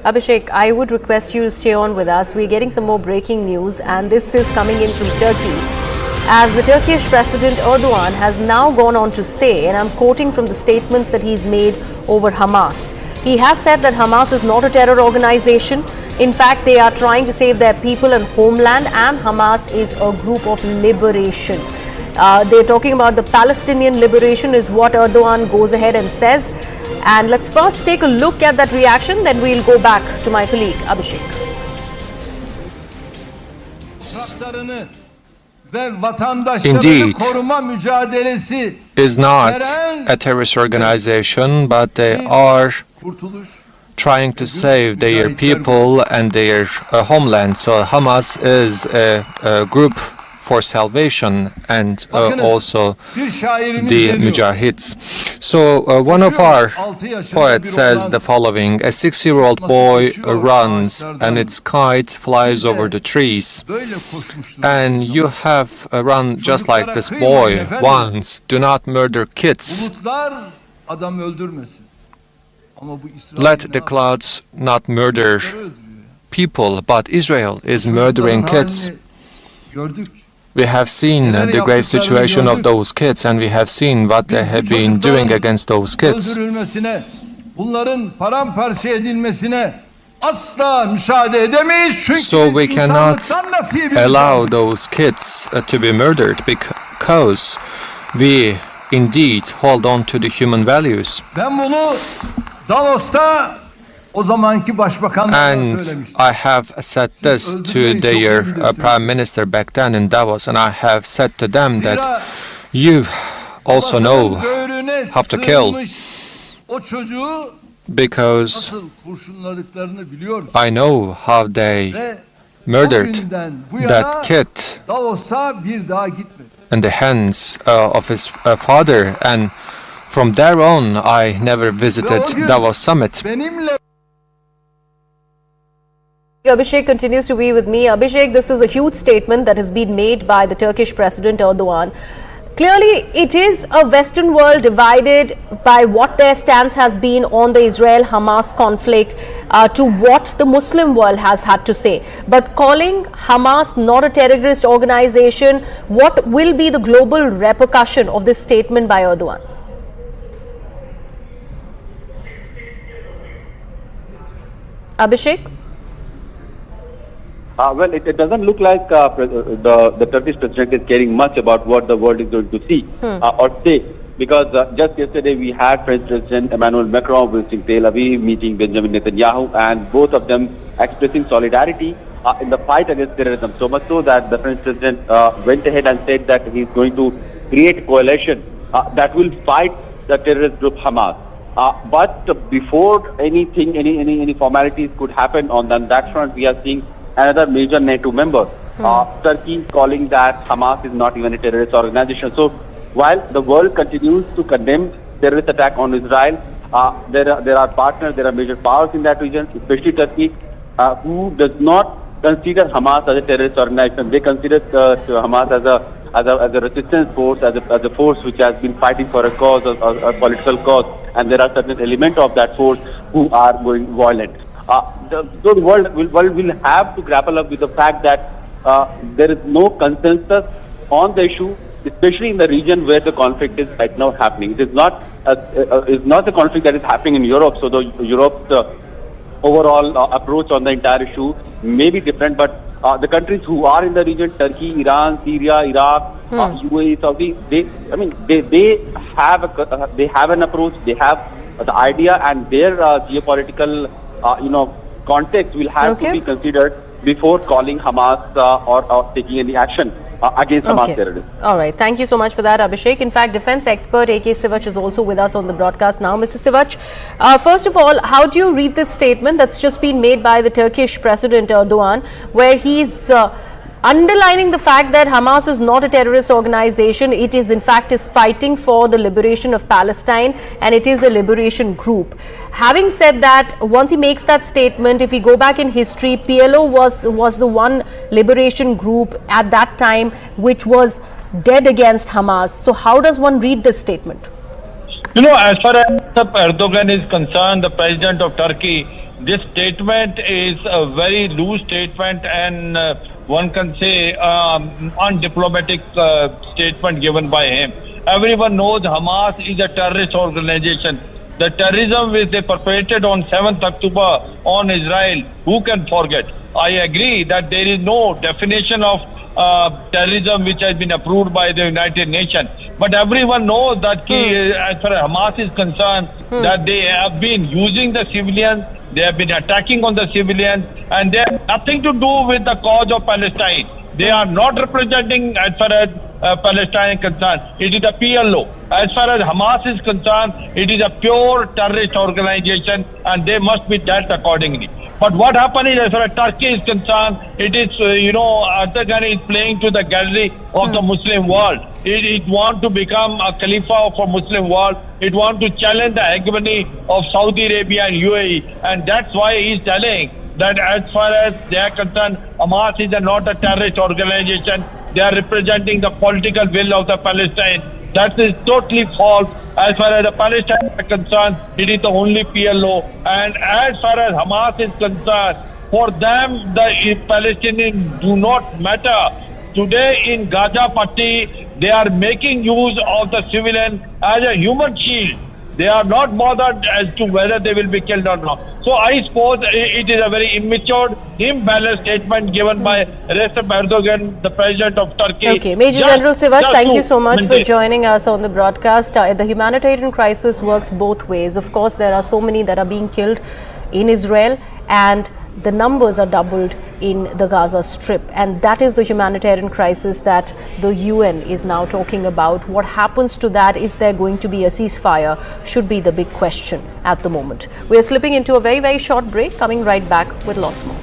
Abhishek, I would request you to stay on with us. We're getting some more breaking news, and this is coming in from Turkey. As the Turkish President Erdogan has now gone on to say, and I'm quoting from the statements that he's made over Hamas. He has said that Hamas is not a terror organization. In fact, they are trying to save their people and homeland, and Hamas is a group of liberation. They're talking about the Palestinian liberation is what Erdogan goes ahead and says. And let's first take a look at that reaction, then we'll go back to my colleague Abhishek. Indeed, is not a terrorist organization, but they are trying to save their people and their homeland. So Hamas is a group for salvation and also the Mujahids. So one of our poets says the following: a 6-year-old boy runs and its kite flies over the trees. And you have run just like this boy once. Do not murder kids. Let the clouds not murder people, but Israel is murdering kids. We have seen the grave situation of those kids, and we have seen what they have been doing against those kids. So we cannot allow those kids to be murdered, because we indeed hold on to the human values. And I have said this to their Prime Minister back then in Davos, and I have said to them that you also know how to kill, because I know how they murdered that kid in the hands of his father, and from there on I never visited Davos summit. Abhishek continues to be with me. Abhishek, this is a huge statement that has been made by the Turkish President Erdogan. Clearly, it is a Western world divided by what their stance has been on the Israel-Hamas conflict to what the Muslim world has had to say. But calling Hamas not a terrorist organization, what will be the global repercussion of this statement by Erdogan? Abhishek? Well, it doesn't look like the Turkish president is caring much about what the world is going to see or say, because just yesterday we had French President Emmanuel Macron visiting Tel Aviv, meeting Benjamin Netanyahu, and both of them expressing solidarity in the fight against terrorism. So much so that the French president went ahead and said that he is going to create a coalition that will fight the terrorist group Hamas. But before anything, any formalities could happen on that front, we are seeing another major NATO member, Turkey, calling that Hamas is not even a terrorist organization. So while the world continues to condemn terrorist attack on Israel, there are partners, there are major powers in that region, especially Turkey, who does not consider Hamas as a terrorist organization. They consider Hamas as a resistance force, as a force which has been fighting for a cause, a political cause, and there are certain elements of that force who are going violent. So the world will have to grapple up with the fact that there is no consensus on the issue, especially in the region where the conflict is right now happening. It is not the conflict that is happening in Europe. So Europe's overall approach on the entire issue may be different, but the countries who are in the region, Turkey, Iran, Syria, Iraq, UAE, Saudi, they have an approach, they have the idea, and their geopolitical context will have to be considered before calling Hamas or taking any action against Hamas terrorists. All right. Thank you so much for that, Abhishek. In fact, defense expert A.K. Sivach is also with us on the broadcast now. Mr. Sivach, first of all, how do you read this statement that's just been made by the Turkish President Erdogan, where he's underlining the fact that Hamas is not a terrorist organization? It is in fact is fighting for the liberation of Palestine, and it is a liberation group. Having said that, once he makes that statement, if we go back in history, PLO was the one liberation group at that time which was dead against Hamas. So how does one read this statement? As far as Erdogan is concerned, the president of Turkey, this statement is a very loose statement and one can say undiplomatic statement given by him. Everyone knows Hamas is a terrorist organization. The terrorism which they perpetrated on 7th October on Israel, who can forget? I agree that there is no definition of terrorism which has been approved by the United Nations. But everyone knows that as far as Hamas is concerned, that they have been using the civilians, they have been attacking on the civilians, and they have nothing to do with the cause of Palestine. They are not representing as far as Palestine is concerned. It is a PLO. As far as Hamas is concerned, it is a pure terrorist organization and they must be dealt accordingly. But what happened is, as far as Turkey is concerned, it is, Erdogan is playing to the gallery of the Muslim world. It wants to become a Khalifa for Muslim world. It wants to challenge the hegemony of Saudi Arabia and UAE. And that's why he's telling that as far as they are concerned, Hamas is not a terrorist organization. They are representing the political will of the Palestine. That is totally false. As far as the Palestine is concerned, it is the only PLO. And as far as Hamas is concerned, for them, the Palestinians do not matter. Today in Gaza Patti, they are making use of the civilian as a human shield. They are not bothered as to whether they will be killed or not. So I suppose it is a very immature, imbalanced statement given by Recep Erdogan, the president of Turkey. Okay, Major General Sivac, thank you so much for joining us on the broadcast. The humanitarian crisis works both ways. Of course, there are so many that are being killed in Israel, and the numbers are doubled in the Gaza Strip, and that is the humanitarian crisis that the UN is now talking about. What happens to that? Is there going to be a ceasefire? Should be the big question at the moment. We are slipping into a very, very short break, coming right back with lots more.